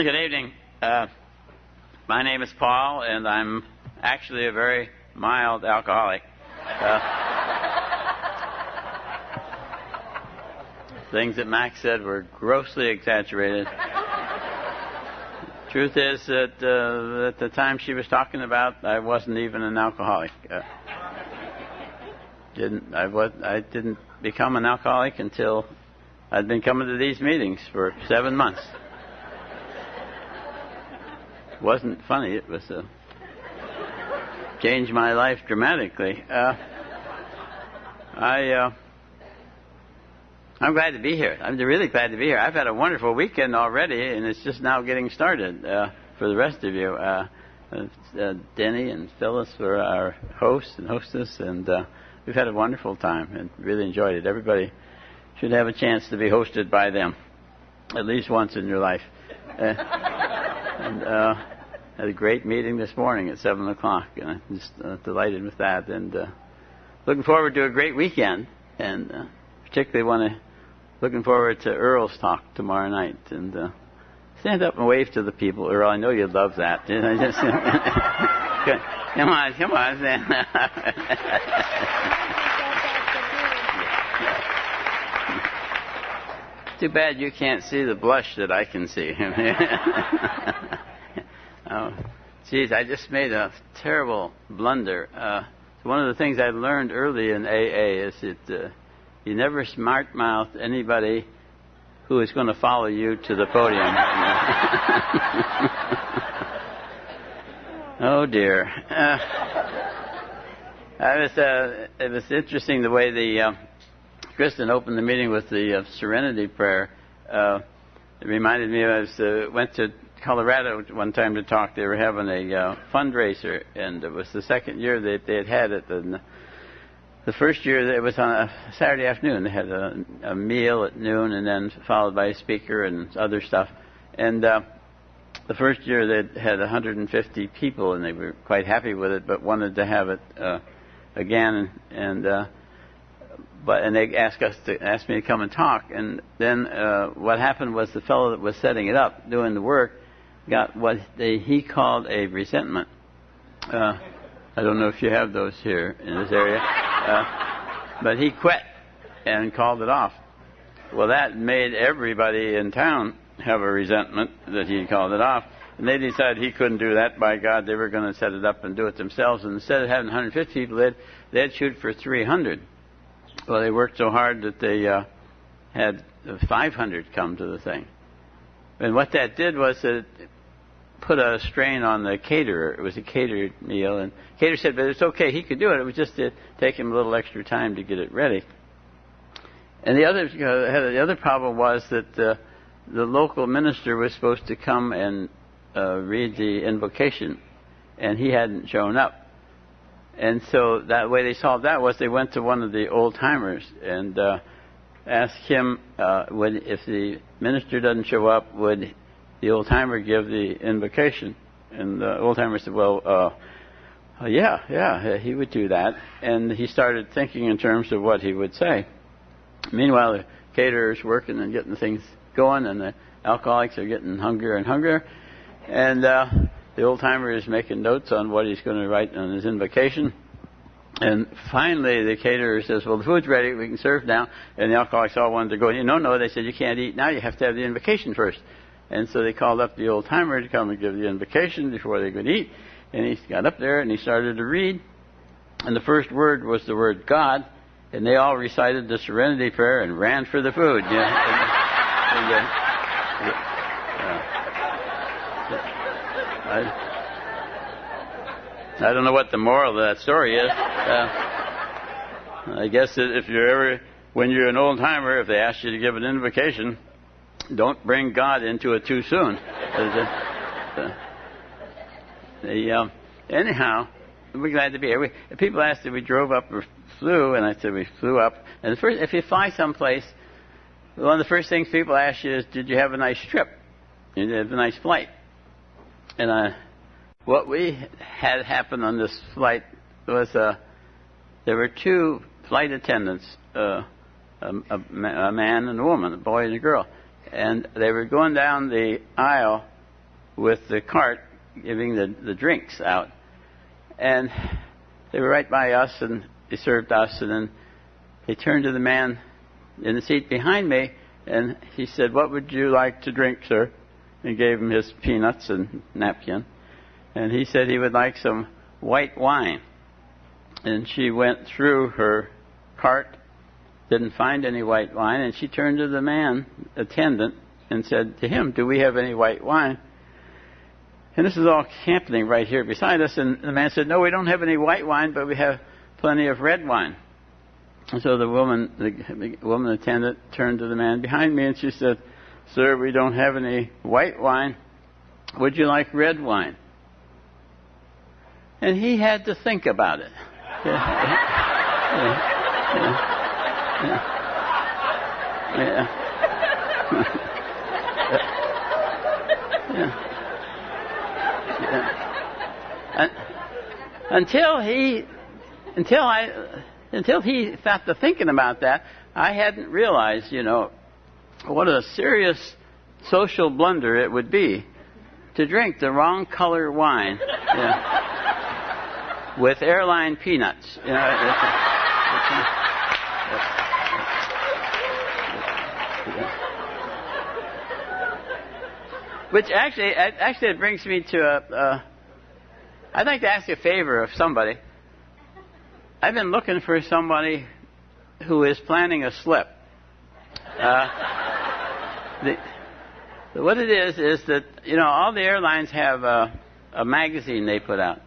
Good evening. My name is Paul, and I'm actually a very mild alcoholic. Things that Max said were grossly exaggerated. Truth is that at the time she was talking about, I wasn't even an alcoholic. I didn't become an alcoholic until I'd been coming to these meetings for 7 months. It wasn't funny. It was changed my life dramatically. I'm glad to be here. I'm really glad to be here. I've had a wonderful weekend already, and it's just now getting started for the rest of you. Denny and Phyllis were our hosts and hostess, and we've had a wonderful time and really enjoyed it. Everybody should have a chance to be hosted by them at least once in your life. Had a great meeting this morning at 7 o'clock, and I'm just delighted with that, and looking forward to a great weekend, and particularly looking forward to Earl's talk tomorrow night. And stand up and wave to the people, Earl. I know you'd love that. Come on, stand. Too bad you can't see the blush that I can see. Oh, geez, I just made a terrible blunder. One of the things I learned early in AA is that you never smart-mouth anybody who is going to follow you to the podium. Oh, dear. It was interesting the way Kristen opened the meeting with the Serenity Prayer. It reminded me, I went to Colorado one time to talk. They were having a fundraiser, and it was the second year that they had it. And the first year, it was on a Saturday afternoon. They had a meal at noon, and then followed by a speaker and other stuff. And the first year, they had 150 people, and they were quite happy with it, but wanted to have it again. And they asked me to come and talk. And then what happened was the fellow that was setting it up, doing the work, got what he called a resentment. I don't know if you have those here in this area. But he quit and called it off. Well, that made everybody in town have a resentment that he called it off. And they decided he couldn't do that. By God, they were going to set it up and do it themselves. And instead of having 150 people, they'd shoot for 300. Well, they worked so hard that they had 500 come to the thing. And what that did was it put a strain on the caterer. It was a catered meal, and the caterer said, but it's okay, he could do it. It was just to take him a little extra time to get it ready. And the other problem was that the local minister was supposed to come and read the invocation, and he hadn't shown up. And so that way they solved that was they went to one of the old-timers and asked him, if the minister doesn't show up, would the old-timer give the invocation? And the old-timer said, well, yeah, he would do that. And he started thinking in terms of what he would say. Meanwhile, the caterer's working and getting things going, and the alcoholics are getting hungrier and hungrier. And the old-timer is making notes on what he's going to write on his invocation. And finally, the caterer says, well, the food's ready, we can serve now. And the alcoholics all wanted to go, no, they said, you can't eat now, you have to have the invocation first. And so they called up the old-timer to come and give the invocation before they could eat. And he got up there and he started to read. And the first word was the word God. And they all recited the Serenity Prayer and ran for the food. I don't know what the moral of that story is. I guess that when you're an old-timer, if they ask you to give an invocation, don't bring God into it too soon. Anyhow, we're glad to be here. People asked if we drove up or flew, and I said we flew up. And if you fly someplace, one of the first things people ask you is, did you have a nice trip? Did you have a nice flight? And what we had happen on this flight was there were two flight attendants, a man and a woman, a boy and a girl. And they were going down the aisle with the cart giving the drinks out. And they were right by us, and they served us, and then he turned to the man in the seat behind me, and he said, "What would you like to drink, sir?" And gave him his peanuts and napkin. And he said he would like some white wine. And she went through her cart, didn't find any white wine, and she turned to the man, attendant, and said to him, "Do we have any white wine?" And this is all happening right here beside us. And the man said, "No, we don't have any white wine, but we have plenty of red wine." And so the woman attendant turned to the man behind me, and she said, "Sir, we don't have any white wine. Would you like red wine?" And he had to think about it. Until he got to thinking about that, I hadn't realized, what a serious social blunder it would be to drink the wrong color wine with airline peanuts. Which actually it brings me to I'd like to ask a favor of somebody. I've been looking for somebody who is planning a slip. What it is that, all the airlines have a magazine they put out.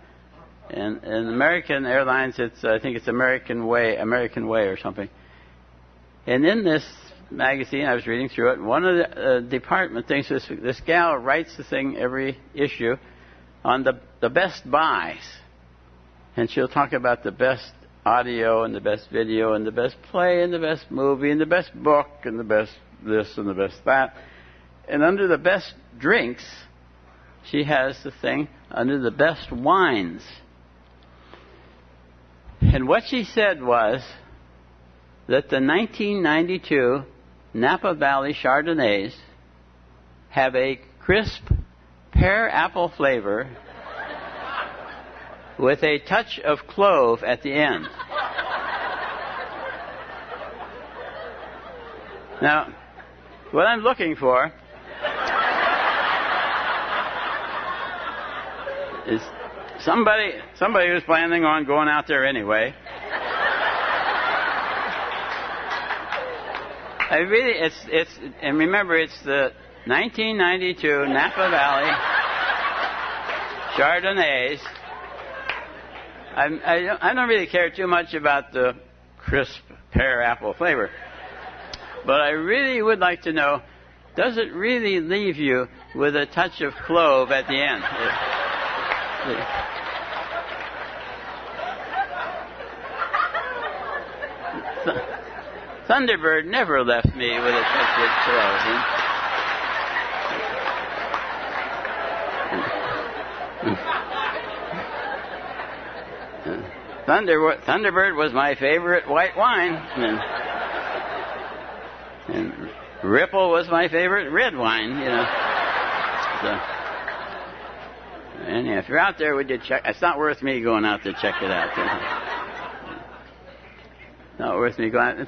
And American Airlines, I think it's American Way or something. And in this magazine, I was reading through it, and one of the department things, this gal writes the thing every issue on the best buys. And she'll talk about the best audio and the best video and the best play and the best movie and the best book and the best this and the best that. And under the best drinks, she has the thing under the best wines. And what she said was that the 1992 Napa Valley Chardonnays have a crisp pear apple flavor with a touch of clove at the end. Now, what I'm looking for is somebody who's planning on going out there anyway. And remember, it's the 1992 Napa Valley Chardonnays. I don't really care too much about the crisp pear apple flavor, but I really would like to know, does it really leave you with a touch of clove at the end? Thunderbird never left me with a touch of clove. Thunderbird was my favorite white wine, and Ripple was my favorite red wine. So, and if you're out there, would you check? It's not worth me going out to check it out. Not worth me going out. In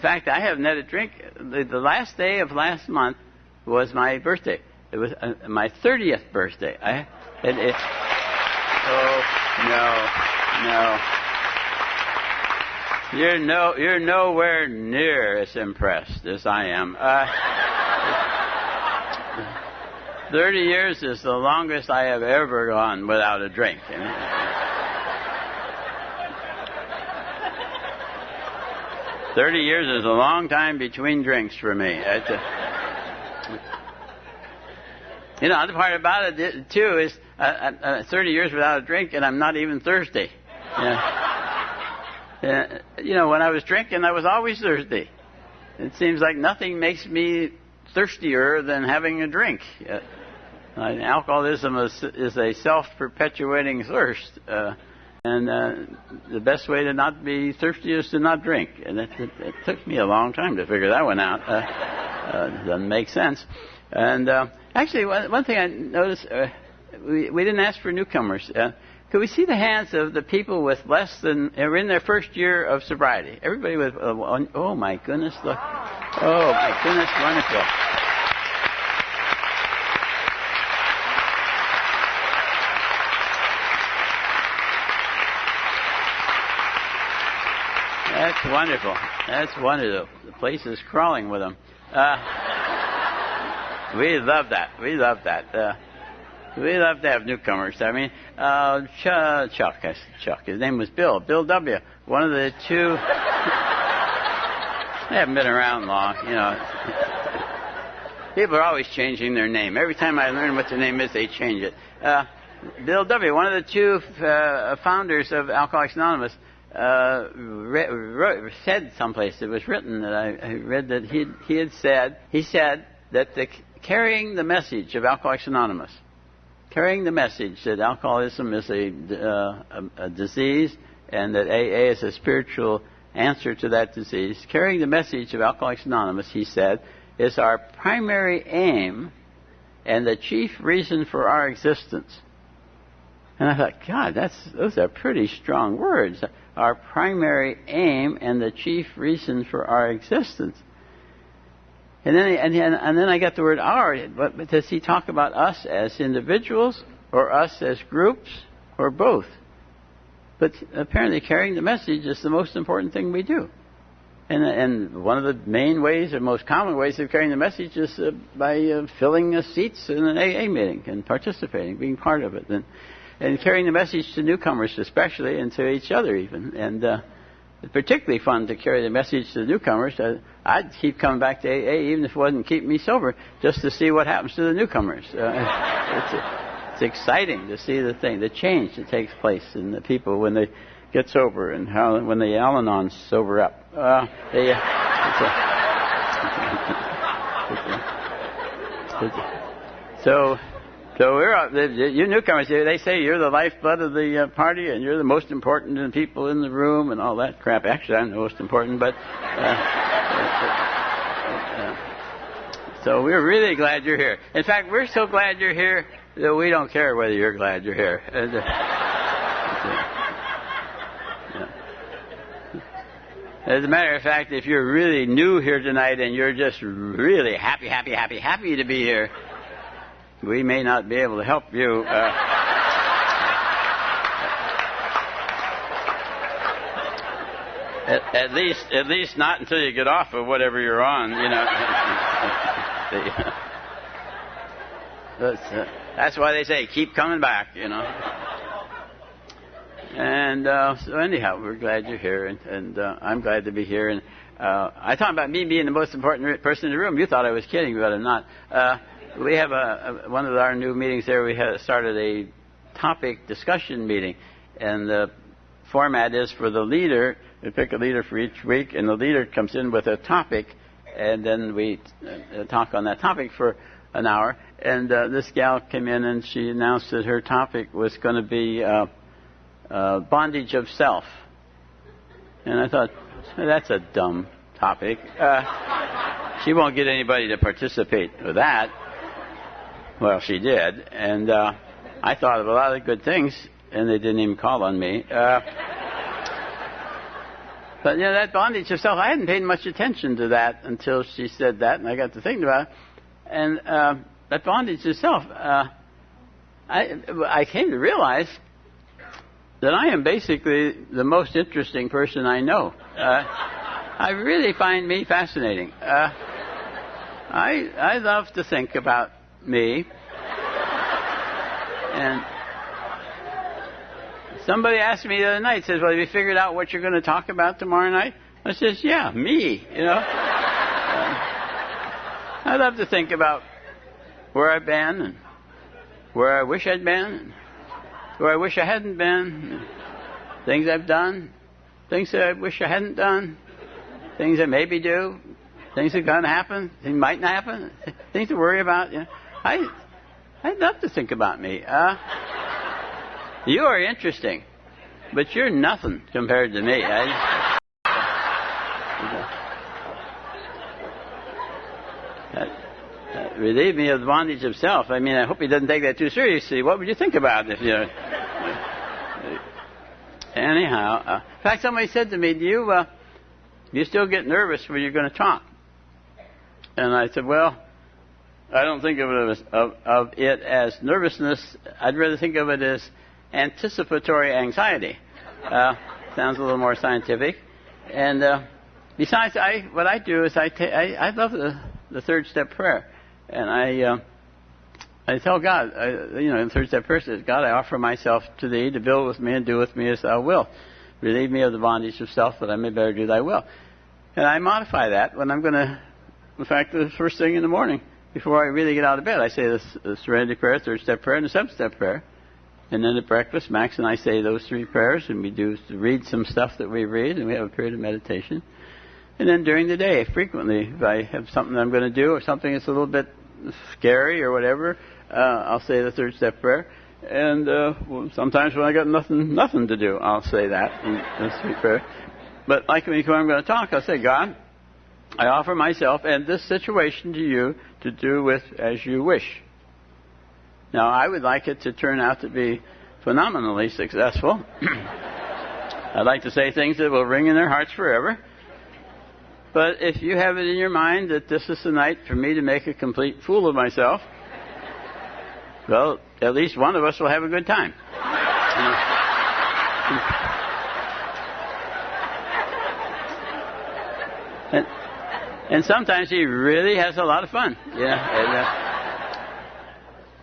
fact, I haven't had a drink. The last day of last month was my birthday. It was my 30th birthday. No. You're nowhere near as impressed as I am. 30 years is the longest I have ever gone without a drink. 30 years is a long time between drinks for me. The other part about it, too, is 30 years without a drink, and I'm not even thirsty. When I was drinking, I was always thirsty. It seems like nothing makes me thirstier than having a drink. Alcoholism is a self-perpetuating thirst. And the best way to not be thirsty is to not drink. And it took me a long time to figure that one out. Doesn't make sense. And Actually, one thing I noticed, we didn't ask for newcomers. Could we see the hands of the people with less than, are in their first year of sobriety? Everybody with, oh my goodness, look. Oh my goodness, wonderful. That's wonderful. That's wonderful. The place is crawling with them. We love that. We love that. We love to have newcomers. I mean, Chuck. His name was Bill. Bill W. One of the two. They haven't been around long, you know. People are always changing their name. Every time I learn what their name is, they change it. Bill W., one of the two founders of Alcoholics Anonymous, said someplace, it was written that I read that he said that carrying the message of Alcoholics Anonymous, carrying the message that alcoholism is a disease and that AA is a spiritual answer to that disease, carrying the message of Alcoholics Anonymous, he said, is our primary aim and the chief reason for our existence. And I thought, God, those are pretty strong words. Our primary aim and the chief reason for our existence. And then I got the word our. But does he talk about us as individuals or us as groups or both? But apparently carrying the message is the most important thing we do. And one of the main ways or most common ways of carrying the message is by filling seats in an AA meeting and participating, being part of it. And carrying the message to newcomers especially, and to each other even. And it's particularly fun to carry the message to the newcomers. I'd keep coming back to AA even if it wasn't keeping me sober, just to see what happens to the newcomers. It's exciting to see the change that takes place in the people when they get sober, and how when the Al-Anons sober up. So you newcomers, they say you're the lifeblood of the party, and you're the most important people in the room, and all that crap. Actually, I'm the most important, but so we're really glad you're here. In fact, we're so glad you're here that we don't care whether you're glad you're here. As a matter of fact, if you're really new here tonight and you're just really happy to be here, we may not be able to help you. At least not until you get off of whatever you're on, you know. That's why they say keep coming back, you know. And so anyhow, we're glad you're here, and I'm glad to be here. And I talked about me being the most important person in the room. You thought I was kidding, but I'm not. We have one of our new meetings there. We started a topic discussion meeting, and the format is for the leader. We pick a leader for each week, and the leader comes in with a topic, and then we talk on that topic for an hour. And this gal came in, and she announced that her topic was going to be bondage of self. And I thought, that's a dumb topic. She won't get anybody to participate with that. Well, she did, and I thought of a lot of good things, and they didn't even call on me. But, you know, that bondage of self, I hadn't paid much attention to that until she said that, and I got to thinking about it. And that bondage of self, I came to realize that I am basically the most interesting person I know. I really find me fascinating. I love to think about me. And somebody asked me the other night, says, well, have you figured out what you're going to talk about tomorrow night? I says, yeah, me, you know. I love to think about where I've been and where I wish I'd been and where I wish I hadn't been, things I've done, things that I wish I hadn't done, things I maybe do, things that are going to happen, things might not happen, things to worry about. You know. I'd love to think about me. You are interesting, but you're nothing compared to me. relieve me of the bondage of self. I mean, I hope he doesn't take that too seriously. What would you think about it if you... Anyhow, in fact, somebody said to me, do you still get nervous when you're going to talk? And I said, well, I don't think of it as nervousness. I'd rather think of it as anticipatory anxiety. Sounds a little more scientific. And besides, what I do is I love the third step prayer. And I tell God, the third step prayer says, God, I offer myself to thee to build with me and do with me as thou wilt. Relieve me of the bondage of self that I may better do thy will. And I modify that when I'm going to, in fact, the first thing in the morning, before I really get out of bed, I say the serenity prayer, third step prayer, and the seventh step prayer. And then at breakfast, Max and I say those three prayers, and we read some stuff that we read, and we have a period of meditation. And then during the day, frequently, if I have something I'm going to do or something that's a little bit scary or whatever, I'll say the third step prayer. And sometimes when I got nothing to do, I'll say that in the sweet prayer. But like when I'm going to talk, I'll say, God, I offer myself and this situation to you to do with as you wish. Now, I would like it to turn out to be phenomenally successful. I'd like to say things that will ring in their hearts forever. But if you have it in your mind that this is the night for me to make a complete fool of myself, well, at least one of us will have a good time. And sometimes he really has a lot of fun.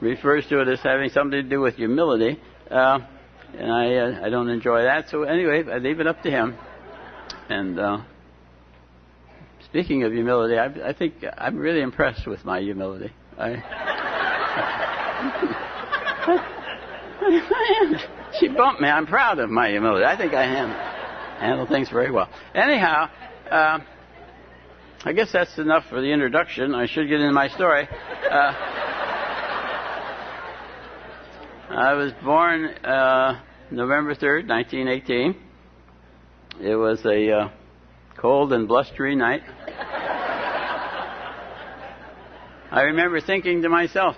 Refers to it as having something to do with humility. And I don't enjoy that. So anyway, I leave it up to him. And speaking of humility, I think I'm really impressed with my humility. She bumped me. I'm proud of my humility. I think I handle things very well. Anyhow, I guess that's enough for the introduction. I should get into my story. I was born November 3rd, 1918. It was a cold and blustery night. I remember thinking to myself,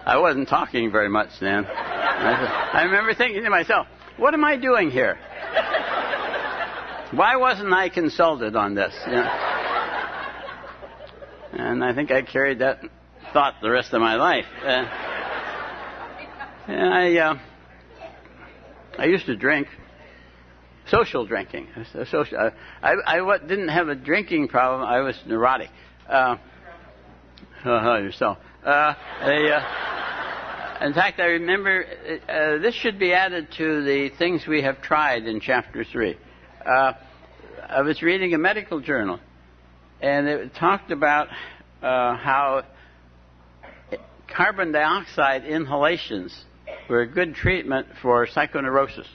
I wasn't talking very much then. I remember thinking to myself, what am I doing here? Why wasn't I consulted on this? And I think I carried that thought the rest of my life. And I used to drink, social drinking. I didn't have a drinking problem. I was neurotic. Yourself. In fact, I remember, this should be added to the things we have tried in Chapter 3. I was reading a medical journal, and it talked about how carbon dioxide inhalations were a good treatment for psychoneurosis.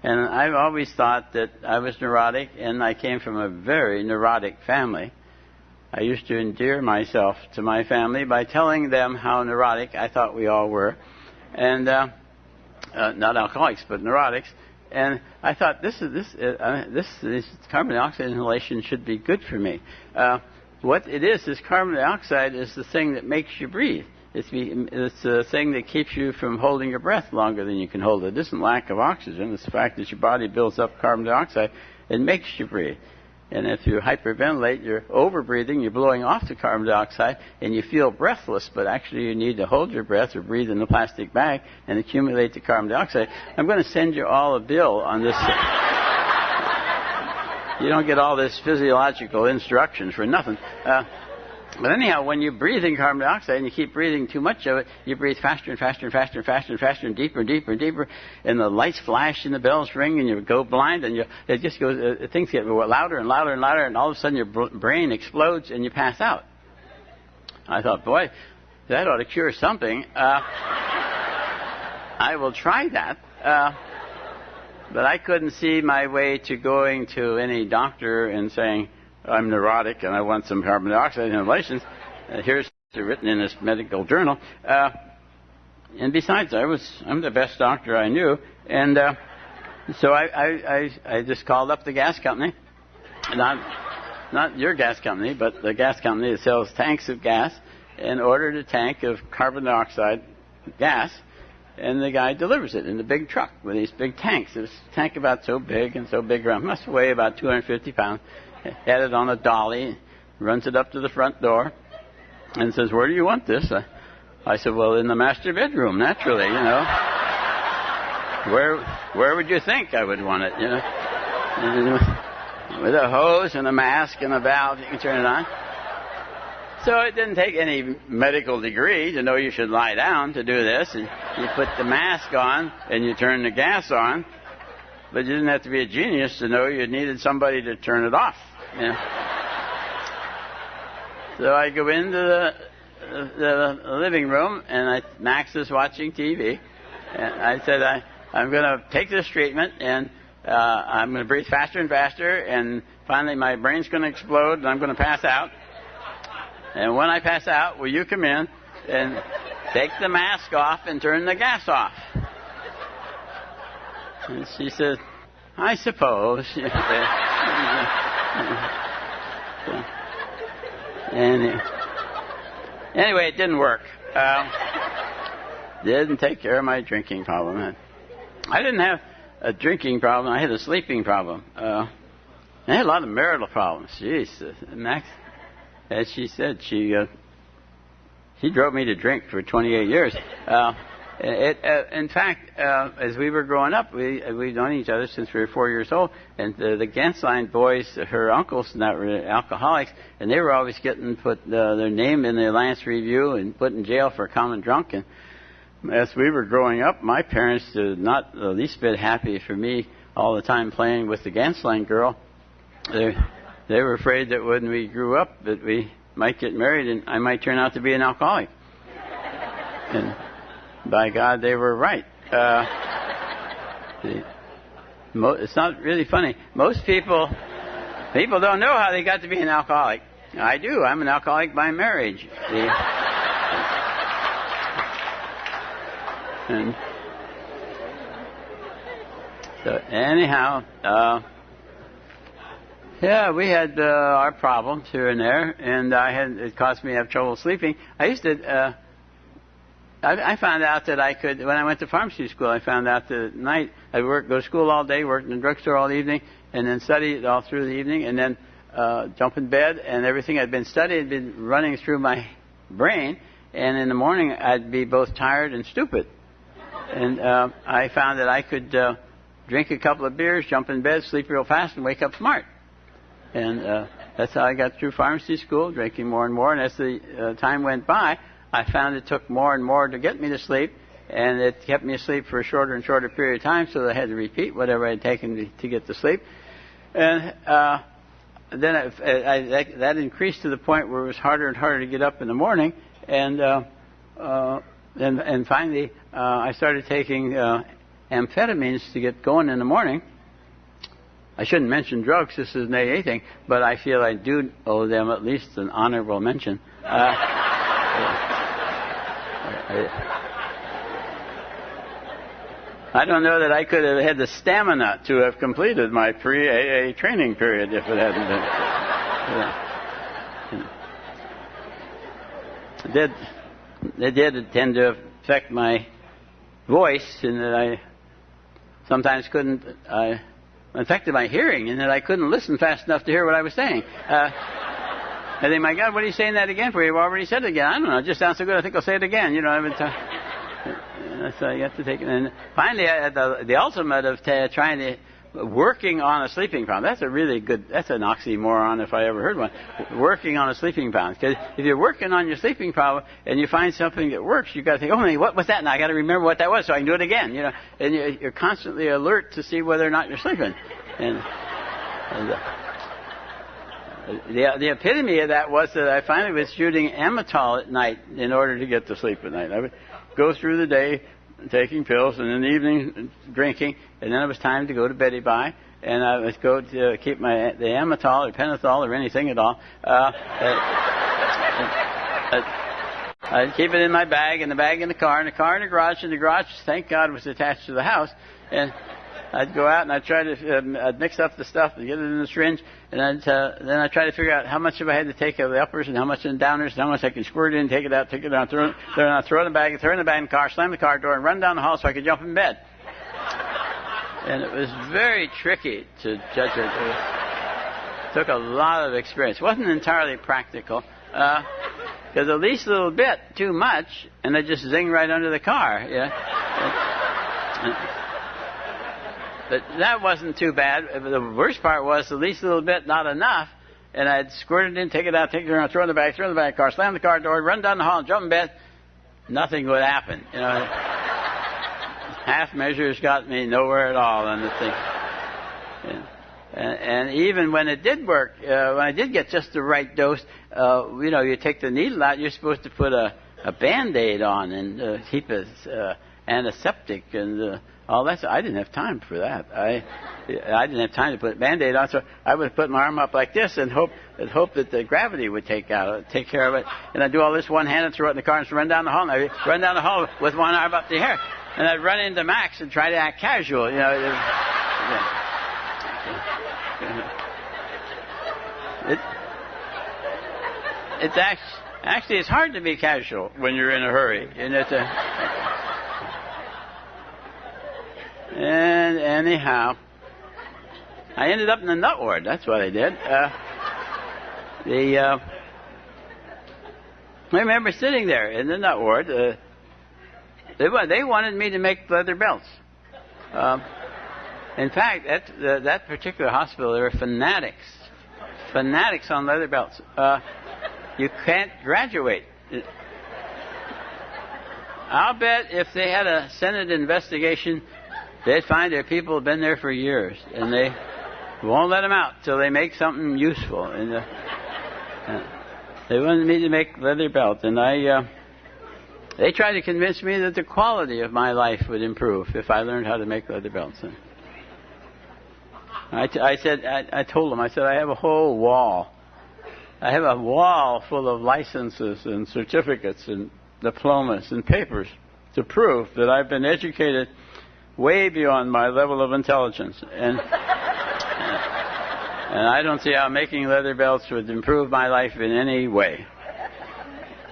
And I've always thought that I was neurotic, and I came from a very neurotic family. I used to endear myself to my family by telling them how neurotic I thought we all were, and not alcoholics, but neurotics. And I thought this carbon dioxide inhalation should be good for me. What it is carbon dioxide is the thing that makes you breathe. It's the thing that keeps you from holding your breath longer than you can hold it. It isn't lack of oxygen. It's the fact that your body builds up carbon dioxide and makes you breathe. And if you hyperventilate, you're over-breathing, you're blowing off the carbon dioxide, and you feel breathless, but actually you need to hold your breath or breathe in a plastic bag and accumulate the carbon dioxide. I'm going to send you all a bill on this. You don't get all this physiological instructions for nothing. But anyhow, when you're breathing carbon dioxide and you keep breathing too much of it, you breathe faster and faster and faster and faster and faster and deeper and deeper and deeper, and the lights flash and the bells ring and you go blind, and it just goes. Things get louder and louder and louder, and all of a sudden your brain explodes and you pass out. I thought, boy, that ought to cure something. I will try that. But I couldn't see my way to going to any doctor and saying, I'm neurotic and I want some carbon dioxide inhalations. Here's written in this medical journal. And besides, I'm the best doctor I knew. And So I just called up the gas company, not your gas company, but the gas company that sells tanks of gas, and ordered a tank of carbon dioxide gas, and the guy delivers it in the big truck with these big tanks. It was a tank about so big and so big around, must weigh about 250 pounds, had it on a dolly, runs it up to the front door, and says, "Where do you want this?" I said, "Well, in the master bedroom, naturally, you know." Where would you think I would want it, you know? With a hose and a mask and a valve, you can turn it on. So it didn't take any medical degree to know you should lie down to do this. And you put the mask on and you turn the gas on, but you didn't have to be a genius to know you needed somebody to turn it off. You know? So I go into the living room, and Max is watching TV, and I said, I'm going to take this treatment, and I'm going to breathe faster and faster, and finally my brain's going to explode, and I'm going to pass out. And when I pass out, will you come in and take the mask off and turn the gas off? And she said, "I suppose." And anyway, it didn't work. Didn't take care of my drinking problem. I didn't have a drinking problem. I had a sleeping problem. I had a lot of marital problems. Jeez, Max, as she said, she drove me to drink for 28 years. In fact, as we were growing up, we'd known each other since we were 4 years old, and the Gensline boys, her uncles, that were alcoholics, and they were always getting put their name in the Alliance Review and put in jail for common drunk. And as we were growing up, my parents did not the least bit happy for me all the time playing with the Gensline girl. They were afraid that when we grew up that we might get married and I might turn out to be an alcoholic. And by God, they were right. It's not really funny. Most people don't know how they got to be an alcoholic. I do. I'm an alcoholic by marriage. And so anyhow, yeah, we had our problems here and there, and it caused me to have trouble sleeping. I used to. I found out that I could, when I went to pharmacy school, I found out that at night I'd go to school all day, work in the drugstore all evening, and then study all through the evening, and then jump in bed, and everything I'd been studying had been running through my brain, and in the morning I'd be both tired and stupid. And I found that I could drink a couple of beers, jump in bed, sleep real fast, and wake up smart. And that's how I got through pharmacy school, drinking more and more, and as the time went by, I found it took more and more to get me to sleep, and it kept me asleep for a shorter and shorter period of time, so I had to repeat whatever I had taken to get to sleep. And then that increased to the point where it was harder and harder to get up in the morning, and finally I started taking amphetamines to get going in the morning. I shouldn't mention drugs, this is an AA thing, but I feel I do owe them at least an honorable mention. I don't know that I could have had the stamina to have completed my pre-AA training period if it hadn't been. It did tend to affect my voice, in that I sometimes couldn't. Affected my hearing, in that I couldn't listen fast enough to hear what I was saying. I think, my God, what are you saying that again for? You've already said it again. I don't know. It just sounds so good. I think I'll say it again. You know, so you have to take it. And finally, the ultimate of working on a sleeping problem. That's an oxymoron if I ever heard one. Working on a sleeping problem. Because if you're working on your sleeping problem and you find something that works, you've got to think, oh, what was that? And I got to remember what that was so I can do it again. You know, and you're constantly alert to see whether or not you're sleeping. And the epitome of that was that I finally was shooting Amatol at night in order to get to sleep at night. I would go through the day taking pills, and in the evening drinking, and then it was time to go to beddy by, and I would go to keep the Amatol or Pentothal or anything at all. I'd keep it in my bag, and the bag in the car, and the car in the garage, and the garage, thank God, was attached to the house, and I'd go out and I'd try to I'd mix up the stuff and get it in the syringe, and then I'd try to figure out how much of I had to take of the uppers and how much in the downers and how much I can squirt in, take it out, throw it in the bag in the car, slam the car door, and run down the hall so I could jump in bed. And it was very tricky to judge it. It took a lot of experience. It wasn't entirely practical. Because the least little bit too much, and they just zing right under the car. Yeah. But that wasn't too bad. The worst part was the least little bit not enough, and I'd squirt it in, take it out, take it around, throw it in the back of the car, slam the car door, run down the hall, jump in bed. Nothing would happen. You know, half measures got me nowhere at all on the thing. Yeah. And even when it did work, when I did get just the right dose, you take the needle out, you're supposed to put a Band-Aid on and keep it antiseptic and all that. So I didn't have time for that. I didn't have time to put a Band-Aid on, so I would put my arm up like this and hope that the gravity would take care of it. And I'd do all this one hand and throw it in the car and run down the hall. And I'd run down the hall with one arm up the air. And I'd run into Max and try to act casual, It's actually it's hard to be casual when you're in a hurry, and and anyhow, I ended up in the nut ward. That's what I did. I remember sitting there in the nut ward. They wanted me to make leather belts. In fact, at that particular hospital, there were fanatics on leather belts. You can't graduate. I'll bet if they had a Senate investigation, they'd find there people have been there for years, and they won't let them out till they make something useful. And they wanted me to make leather belts, and they tried to convince me that the quality of my life would improve if I learned how to make leather belts. I told them, I have a whole wall. I have a wall full of licenses and certificates and diplomas and papers to prove that I've been educated way beyond my level of intelligence. And I don't see how making leather belts would improve my life in any way.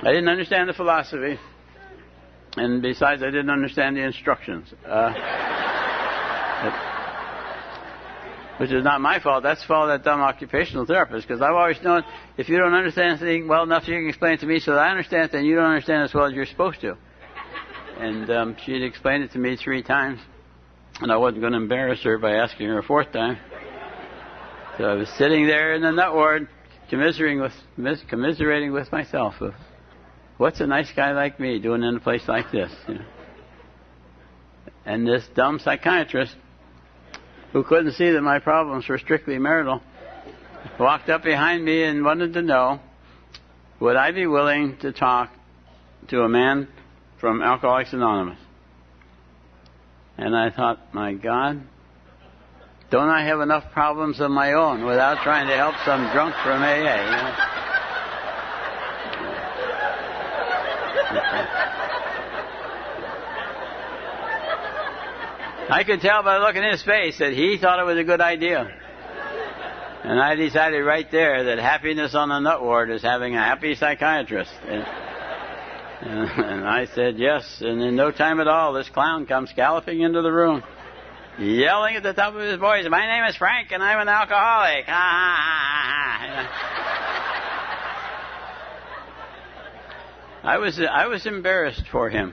I didn't understand the philosophy, and besides, I didn't understand the instructions. Which is not my fault. That's the fault of that dumb occupational therapist, because I've always known if you don't understand something well enough, you can explain it to me so that I understand it, then you don't understand as well as you're supposed to. And she'd explained it to me 3 times, and I wasn't going to embarrass her by asking her a 4th time. So I was sitting there in the nut ward, commiserating with myself of what's a nice guy like me doing in a place like this. And this dumb psychiatrist, who couldn't see that my problems were strictly marital, walked up behind me and wanted to know, would I be willing to talk to a man from Alcoholics Anonymous? And I thought, my God, don't I have enough problems of my own without trying to help some drunk from AA? I could tell by the look in his face that he thought it was a good idea. And I decided right there that happiness on the nut ward is having a happy psychiatrist. And I said yes, and in no time at all, this clown comes galloping into the room, yelling at the top of his voice, "My name is Frank, and I'm an alcoholic." Ha, ha, ha, ha. I was embarrassed for him.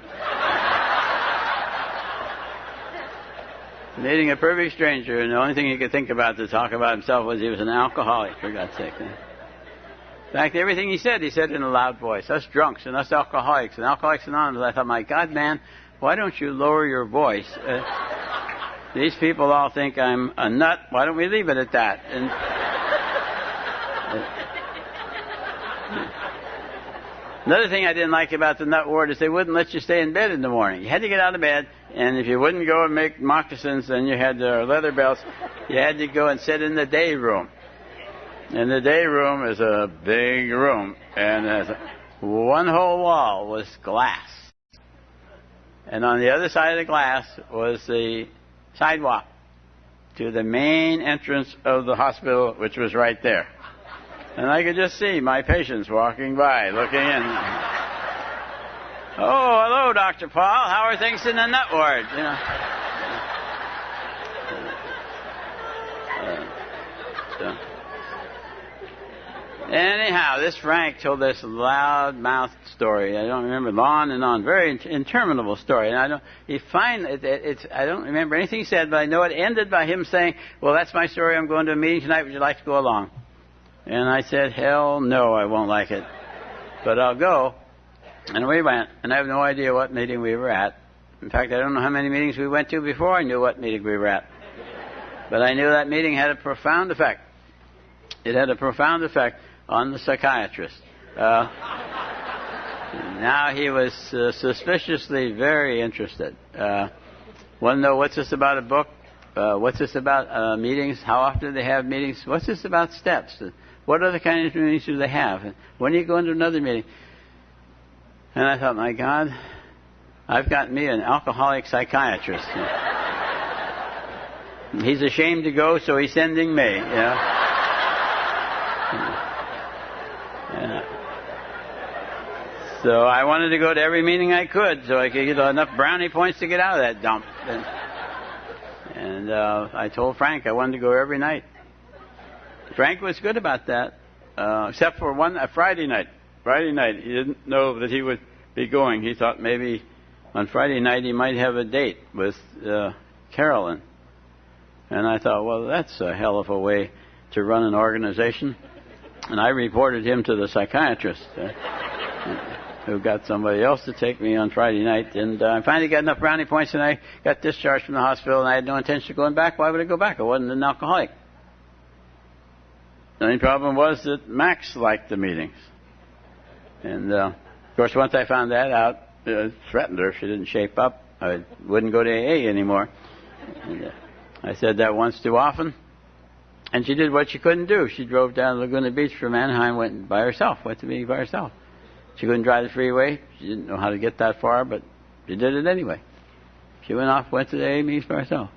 Meeting a perfect stranger, and the only thing he could think about to talk about himself was he was an alcoholic, for God's sake. In fact, everything he said in a loud voice. Us drunks and us alcoholics and Alcoholics Anonymous. I thought, my God, man, why don't you lower your voice? These people all think I'm a nut. Why don't we leave it at that? And another thing I didn't like about the nut ward is they wouldn't let you stay in bed in the morning. You had to get out of bed, and if you wouldn't go and make moccasins, then you had leather belts, you had to go and sit in the day room. And the day room is a big room, and one whole wall was glass. And on the other side of the glass was the sidewalk. to the main entrance of the hospital, which was right there. And I could just see my patients walking by, looking in. Oh, hello, Dr. Paul. How are things in the nut ward? You know. Anyhow, this Frank told this loud-mouthed story. I don't remember, on and on, very interminable story. And I don't remember anything he said, but I know it ended by him saying, "Well, that's my story. I'm going to a meeting tonight. Would you like to go along?" And I said, "Hell no, I won't like it, but I'll go." And we went, and I have no idea what meeting we were at. In fact, I don't know how many meetings we went to before I knew what meeting we were at. But I knew that meeting had a profound effect. It had a profound effect on the psychiatrist. Now he was suspiciously very interested. Want to know what's this about a book? What's this about meetings? How often do they have meetings? What's this about steps? What other kind of meetings do they have? And when do you go into another meeting? And I thought, my God, I've got me an alcoholic psychiatrist. He's ashamed to go, so he's sending me. You know? So I wanted to go to every meeting I could, so I could get enough brownie points to get out of that dump. And I told Frank I wanted to go every night. Frank was good about that, except for a Friday night. Friday night, he didn't know that he would be going. He thought maybe on Friday night he might have a date with Carolyn. And I thought, well, that's a hell of a way to run an organization. And I reported him to the psychiatrist, who got somebody else to take me on Friday night. And I finally got enough brownie points, and I got discharged from the hospital, and I had no intention of going back. Why would I go back? I wasn't an alcoholic. The only problem was that Max liked the meetings. And, of course, once I found that out, it threatened her if she didn't shape up. I wouldn't go to AA anymore. And, I said that once too often. And she did what she couldn't do. She drove down to Laguna Beach from Anaheim, went by herself, went to meeting by herself. She couldn't drive the freeway. She didn't know how to get that far, but she did it anyway. She went off, went to the AA meetings by herself.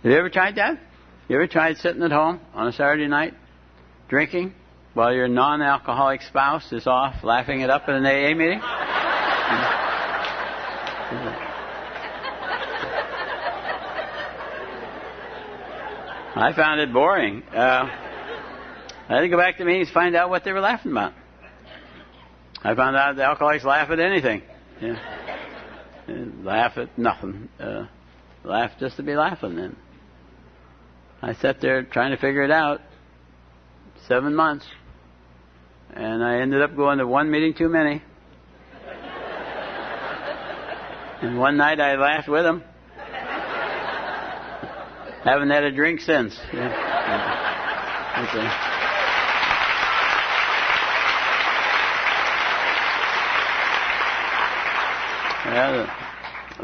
Have you ever tried that? You ever tried sitting at home on a Saturday night, drinking, while your non-alcoholic spouse is off laughing it up at an AA meeting? I found it boring. I had to go back to meetings to find out what they were laughing about. I found out the alcoholics laugh at anything. Yeah. Laugh at nothing. Laugh just to be laughing. And I sat there trying to figure it out. 7 months. And I ended up going to one meeting too many. And one night I laughed with them. Haven't had a drink since. Yeah. Okay.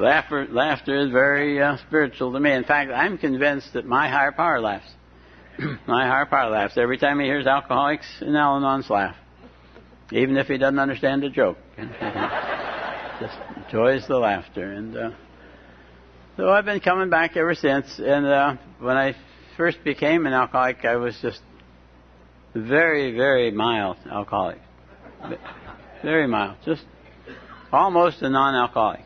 Laughter is very spiritual to me. In fact, I'm convinced that my higher power laughs. My higher power laughs every time he hears alcoholics and Al-Anons laugh, even if he doesn't understand the joke. Just enjoys the laughter. And so I've been coming back ever since. And when I first became an alcoholic, I was just very, very mild alcoholic. Very mild. Just almost a non-alcoholic.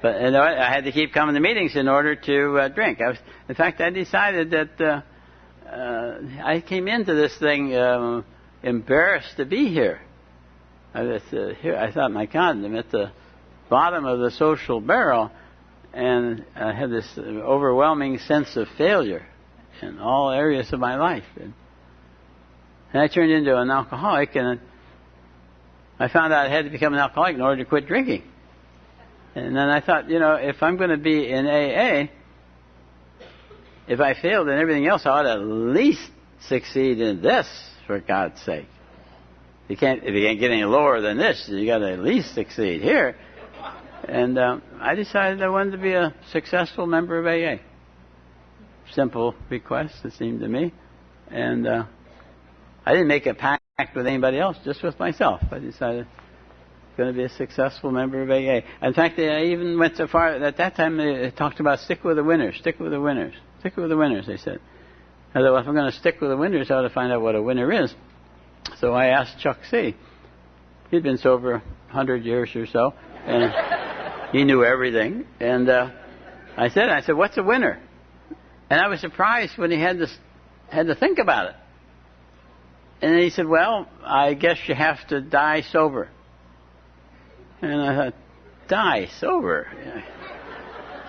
But I had to keep coming to meetings in order to drink. In fact, I decided that I came into this thing embarrassed to be here. I thought, my God, I'm at the bottom of the social barrel, and I had this overwhelming sense of failure in all areas of my life. And I turned into an alcoholic, and I found out I had to become an alcoholic in order to quit drinking. And then I thought, if I'm going to be in AA, if I failed in everything else, I ought to at least succeed in this, for God's sake. If you can't get any lower than this, you got to at least succeed here. And I decided I wanted to be a successful member of AA. Simple request, it seemed to me. And I didn't make a pact with anybody else, just with myself. I decided going to be a successful member of AA. In fact, I even went so far, at that time they talked about stick with the winners, stick with the winners, stick with the winners, they said. I thought, well, if I'm going to stick with the winners, I ought to find out what a winner is. So I asked Chuck C. He'd been sober 100 years or so, and he knew everything. And I said, what's a winner? And I was surprised when he had to think about it. And he said, well, I guess you have to die sober. And I thought, die sober?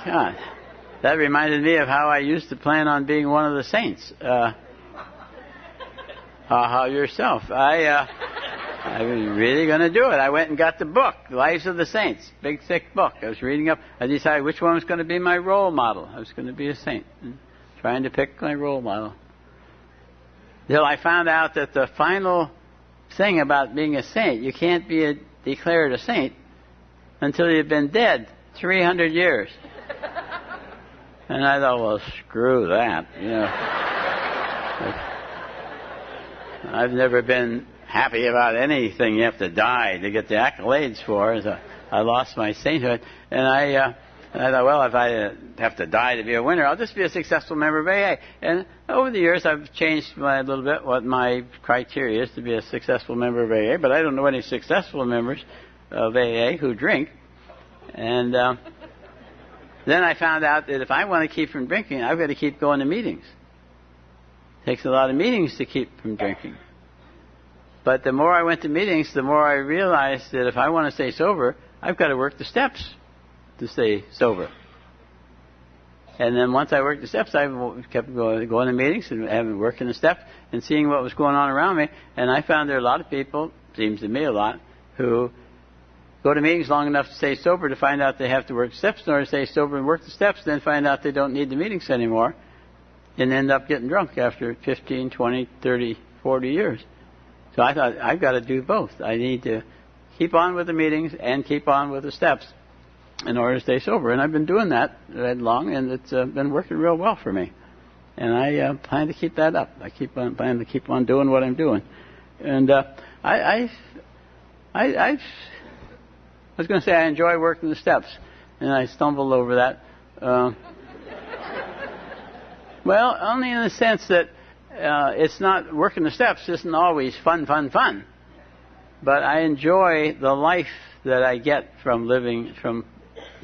God, that reminded me of how I used to plan on being one of the saints. How yourself? I was really going to do it. I went and got the book, Lives of the Saints, big thick book. I was reading up. I decided which one was going to be my role model. I was going to be a saint, trying to pick my role model. Till I found out that the final thing about being a saint, you can't be declared a saint until you've been dead 300 years. And I thought, well, screw that. You know, I've never been happy about anything you have to die to get the accolades for. So I lost my sainthood. And I thought, well, if I have to die to be a winner, I'll just be a successful member of AA. And over the years, I've changed a little bit what my criteria is to be a successful member of AA. But I don't know any successful members of AA who drink. And then I found out that if I want to keep from drinking, I've got to keep going to meetings. It takes a lot of meetings to keep from drinking. But the more I went to meetings, the more I realized that if I want to stay sober, I've got to work the steps to stay sober. And then once I worked the steps, I kept going to meetings and having working the steps and seeing what was going on around me. And I found there are a lot of people, seems to me a lot, who go to meetings long enough to stay sober to find out they have to work the steps in order to stay sober and work the steps, then find out they don't need the meetings anymore and end up getting drunk after 15, 20, 30, 40 years. So I thought, I've got to do both. I need to keep on with the meetings and keep on with the steps in order to stay sober. And I've been doing that long, and it's been working real well for me. And I plan to keep that up. I plan to keep on doing what I'm doing. And I was going to say I enjoy working the steps, and I stumbled over that. Well, only in the sense that it's not working the steps isn't always fun. But I enjoy the life that I get from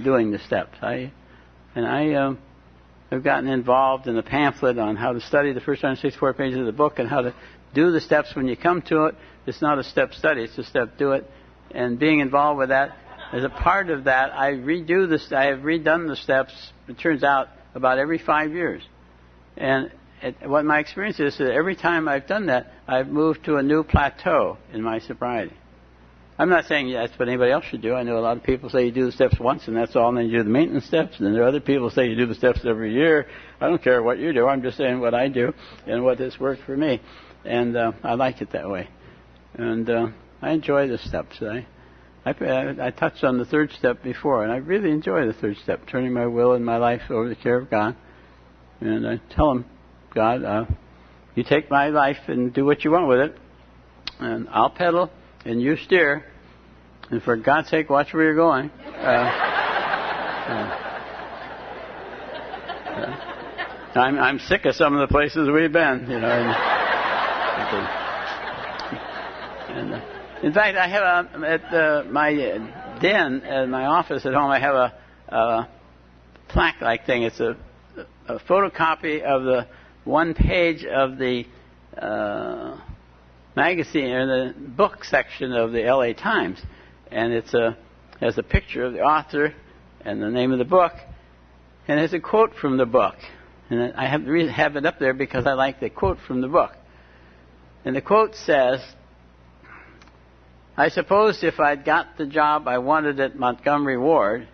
doing the steps. I've gotten involved in the pamphlet on how to study the first 164 pages of the book and how to do the steps when you come to it. It's not a step study; it's a step do it. And being involved with that, as a part of that, I have redone the steps. It turns out about every 5 years. And what my experience is that every time I've done that, I've moved to a new plateau in my sobriety. I'm not saying that's what anybody else should do. I know a lot of people say you do the steps once and that's all, and then you do the maintenance steps. And then there are other people who say you do the steps every year. I don't care what you do. I'm just saying what I do and what has worked for me. And I like it that way. And I enjoy the steps. I touched on the third step before, and I really enjoy the third step, turning my will and my life over to the care of God. And I tell him, God, you take my life and do what you want with it, and I'll pedal and you steer, and for God's sake, watch where you're going. I'm sick of some of the places we've been, you know. And in fact, I have at my den, at my office at home, I have a plaque-like thing. It's a photocopy of the one page of the magazine or the book section of the LA Times, and has a picture of the author and the name of the book, and there's a quote from the book, and I have it up there because I like the quote from the book. And the quote says, "I suppose if I'd got the job I wanted at Montgomery Ward,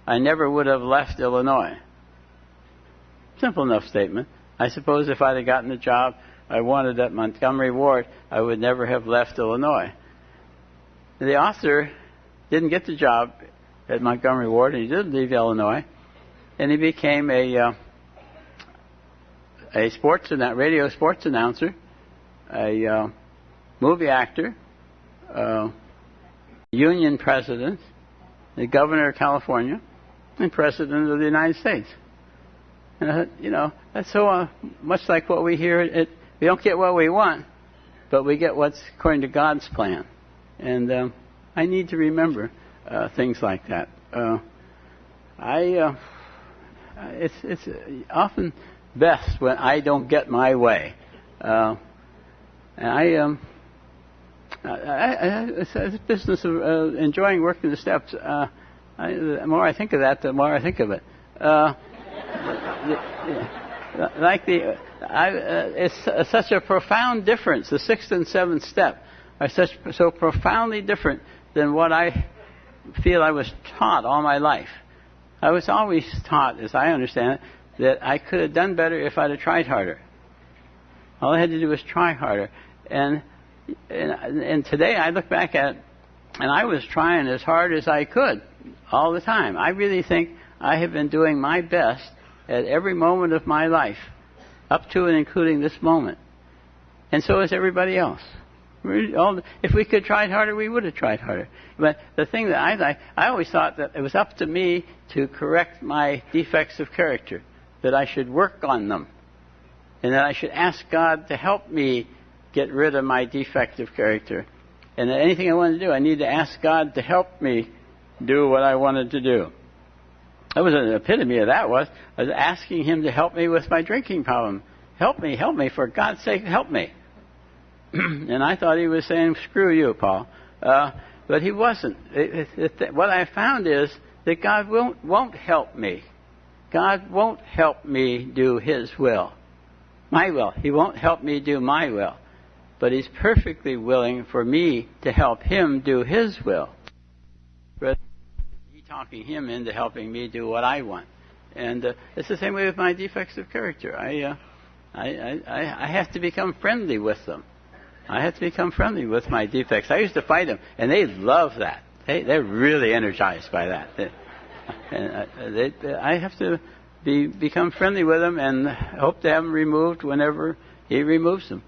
I never would have left Illinois." Simple enough statement. I suppose if I'd have gotten the job I wanted at Montgomery Ward, I would never have left Illinois. The author didn't get the job at Montgomery Ward, and he did leave Illinois, and he became a radio sports announcer, a movie actor, Union president, the governor of California, and president of the United States. And I thought, that's so much like what we hear. We don't get what we want, but we get what's according to God's plan. And I need to remember things like that. It's often best when I don't get my way. And it's a business of enjoying working the steps. The more I think of that, the more I think of it. It's such a profound difference. The sixth and seventh step are so profoundly different than what I feel I was taught all my life. I was always taught, as I understand it, that I could have done better if I'd have tried harder. All I had to do was try harder. And today I look back at it, and I was trying as hard as I could all the time. I really think I have been doing my best at every moment of my life, up to and including this moment. And so is everybody else. If we could have tried harder, we would have tried harder. But the thing that I always thought that it was up to me to correct my defects of character, that I should work on them, and that I should ask God to help me get rid of my defective character. And that anything I wanted to do, I need to ask God to help me do what I wanted to do. That was an epitome of that. I was asking Him to help me with my drinking problem. Help me, for God's sake, help me. And I thought He was saying, screw you, Paul. But He wasn't. What I found is that God won't help me. God won't help me do His will. My will. He won't help me do my will. But He's perfectly willing for me to help Him do His will. But He's talking Him into helping me do what I want. And it's the same way with my defects of character. I have to become friendly with them. I have to become friendly with my defects. I used to fight them, and they love that. They're really energized by that. I have to become friendly with them and hope to have them removed whenever He removes them.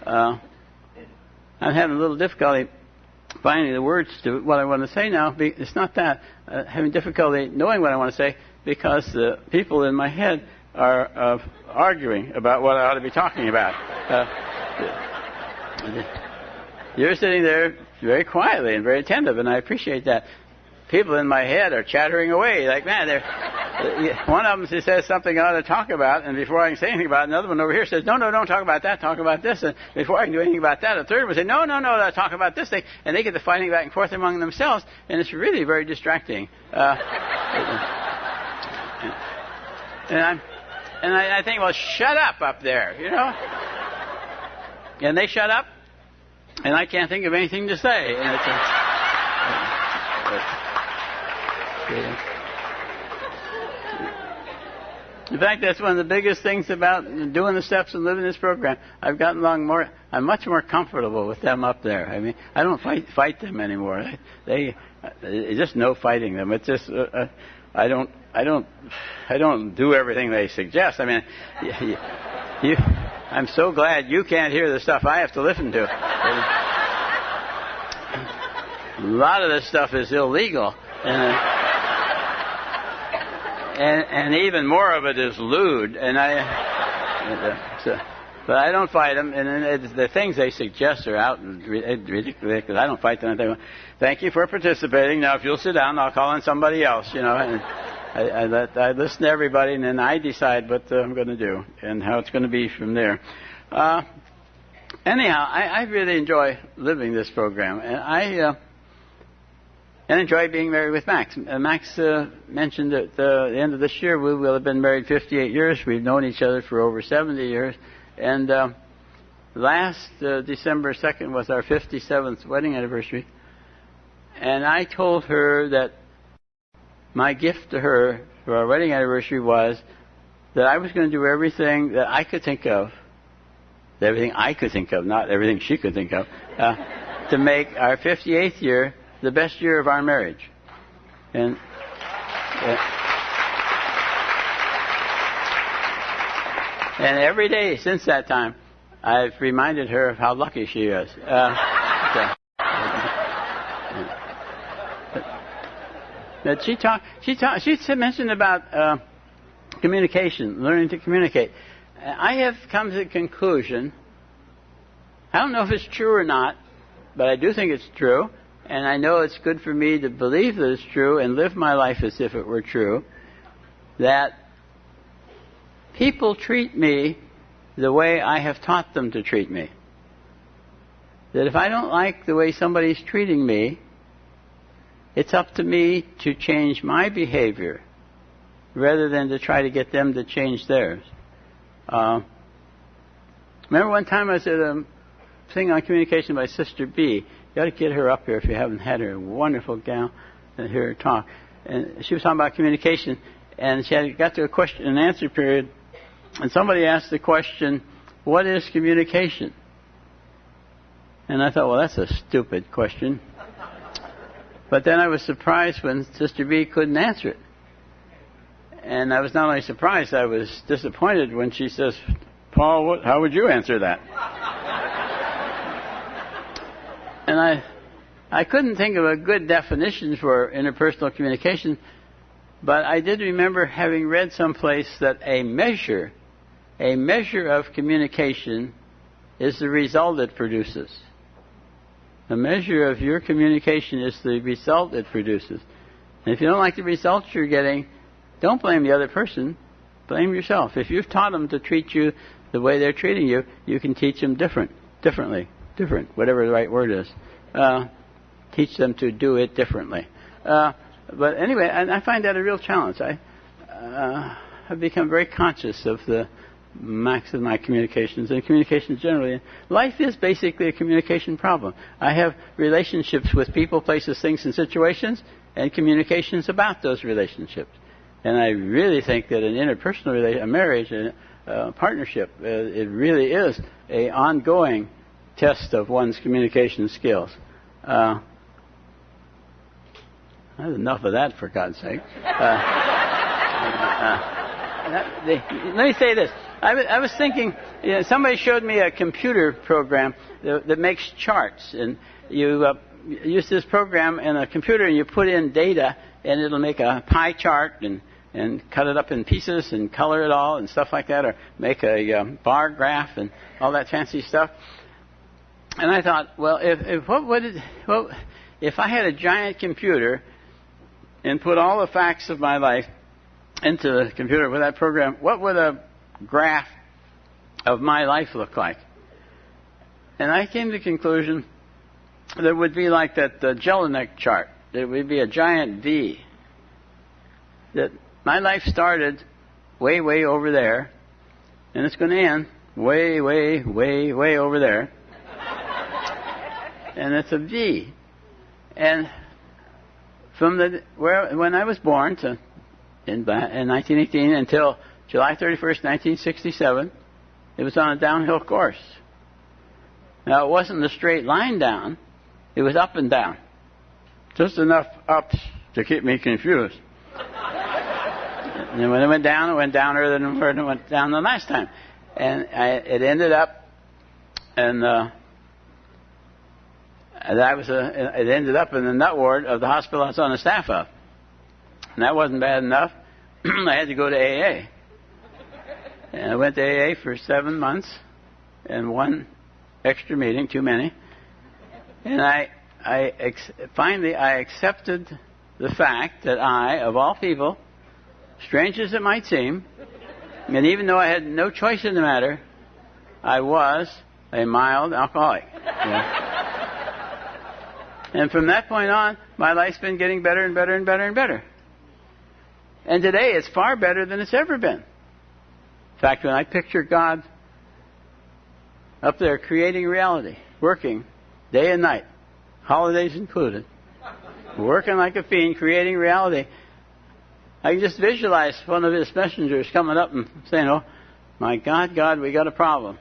I'm having a little difficulty finding the words to what I want to say now. It's not that. Having difficulty knowing what I want to say because the people in my head are arguing about what I ought to be talking about. You're sitting there very quietly and very attentive, and I appreciate that. People in my head are chattering away like, man, one of them says something I ought to talk about, and before I can say anything about it, another one over here says, no, don't talk about that, talk about this. And before I can do anything about that, a third one says, no, talk about this thing. And they get to fighting back and forth among themselves, and it's really very distracting. And I think, well, shut up there, And they shut up, and I can't think of anything to say. And it's in fact, that's one of the biggest things about doing the steps and living this program. I've gotten along more. I'm much more comfortable with them up there. I mean, I don't fight them anymore. There's just no fighting them. It's just I don't do everything they suggest. I mean, I'm so glad you can't hear the stuff I have to listen to. A lot of this stuff is illegal. And even more of it is lewd, but I don't fight them. And the things they suggest are out and ridiculous. I don't fight them. I think, thank you for participating. Now, if you'll sit down, I'll call on somebody else. And I listen to everybody, and then I decide what I'm going to do and how it's going to be from there. Anyhow, I really enjoy living this program, and I enjoy being married with Max. Max mentioned at the end of this year we will have been married 58 years. We've known each other for over 70 years. And last December 2nd was our 57th wedding anniversary. And I told her that my gift to her for our wedding anniversary was that I was going to do everything that I could think of, not everything she could think of, to make our 58th year the best year of our marriage. And every day since that time, I've reminded her of how lucky she is. But she mentioned about communication, learning to communicate. I have come to the conclusion, I don't know if it's true or not, but I do think it's true, and I know it's good for me to believe that it's true and live my life as if it were true, that people treat me the way I have taught them to treat me. That if I don't like the way somebody's treating me, it's up to me to change my behavior rather than to try to get them to change theirs. Remember one time I was at a thing on communication by Sister B. You ought to get her up here if you haven't had her. A wonderful gal to hear her talk. And she was talking about communication, and she had got to a question and answer period, and somebody asked the question, what is communication? And I thought, well, that's a stupid question. But then I was surprised when Sister B couldn't answer it. And I was not only surprised, I was disappointed when she says, Paul, how would you answer that? And I couldn't think of a good definition for interpersonal communication, but I did remember having read someplace that a measure of communication is the result it produces. The measure of your communication is the result it produces. And if you don't like the results you're getting, don't blame the other person. Blame yourself. If you've taught them to treat you the way they're treating you, you can teach them different, whatever the right word is. Teach them to do it differently. But anyway, I find that a real challenge. I have become very conscious of the max of my communications and communications generally. Life is basically a communication problem. I have relationships with people, places, things, and situations, and communications about those relationships. And I really think that an interpersonal relationship, a marriage, a partnership, it really is an ongoing test of one's communication skills. That's enough of that, for God's sake. Let me say this. I was thinking, somebody showed me a computer program that makes charts, and you use this program in a computer, and you put in data, and it'll make a pie chart and cut it up in pieces and color it all and stuff like that, or make a bar graph and all that fancy stuff. And I thought, well, if I had a giant computer and put all the facts of my life into the computer with that program, what would a graph of my life look like? And I came to the conclusion that it would be like that Jelinek chart. It would be a giant V. That my life started way, way over there, and it's going to end way, way, way, way over there. And it's a V. And from when I was born in 1918 until July 31st, 1967, it was on a downhill course. Now, it wasn't a straight line down. It was up and down. Just enough ups to keep me confused. And when it went down earlier than it went down the last time. And it ended up, and it ended up in the nut ward of the hospital I was on the staff of. And that wasn't bad enough. I had to go to AA. And I went to AA for 7 months and one extra meeting, too many. And finally I accepted the fact that I, of all people, strange as it might seem, and even though I had no choice in the matter, I was a mild alcoholic. Yeah. And from that point on, my life's been getting better and better and better and better. And today it's far better than it's ever been. In fact, when I picture God up there creating reality, working day and night, holidays included, working like a fiend, creating reality, I can just visualize one of his messengers coming up and saying, oh, my God, God, we got a problem.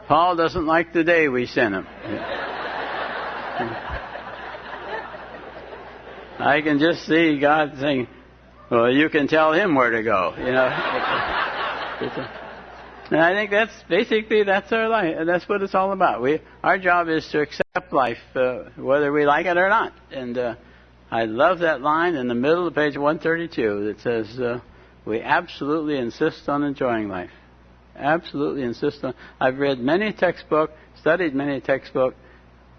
Paul doesn't like the day we sent him. I can just see God saying, well, you can tell him where to go, you know. And I think that's our life. That's what it's all about. Our job is to accept life, whether we like it or not. And I love that line in the middle of page 132 that says, we absolutely insist on enjoying life. Absolutely insist on. I've read many textbooks, studied many textbooks,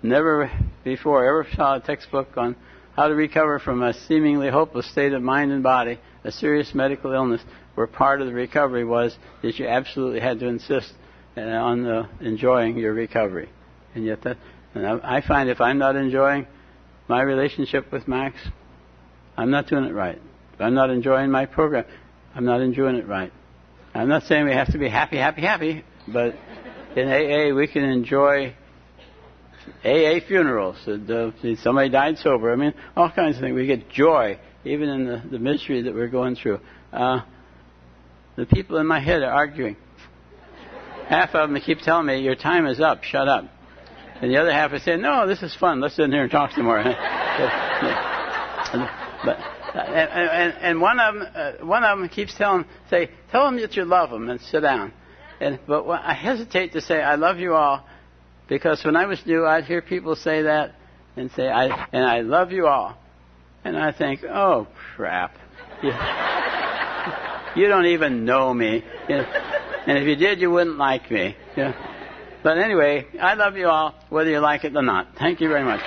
never before ever saw a textbook on how to recover from a seemingly hopeless state of mind and body, a serious medical illness, where part of the recovery was that you absolutely had to insist on enjoying your recovery. And yet I find if I'm not enjoying my relationship with Max, I'm not doing it right. If I'm not enjoying my program, I'm not enjoying it right. I'm not saying we have to be happy, happy, happy, but in AA we can enjoy AA funerals. Somebody died sober. I mean, all kinds of things. We get joy, even in the misery that we're going through. The people in my head are arguing. Half of them keep telling me, your time is up, shut up. And the other half is saying, no, this is fun, let's sit in here and talk some more. And one of them keeps tell them that you love them and sit down. But I hesitate to say, I love you all, because when I was new, I'd hear people say that and say, I love you all. And I think, oh, crap. You don't even know me. And if you did, you wouldn't like me. But anyway, I love you all, whether you like it or not. Thank you very much.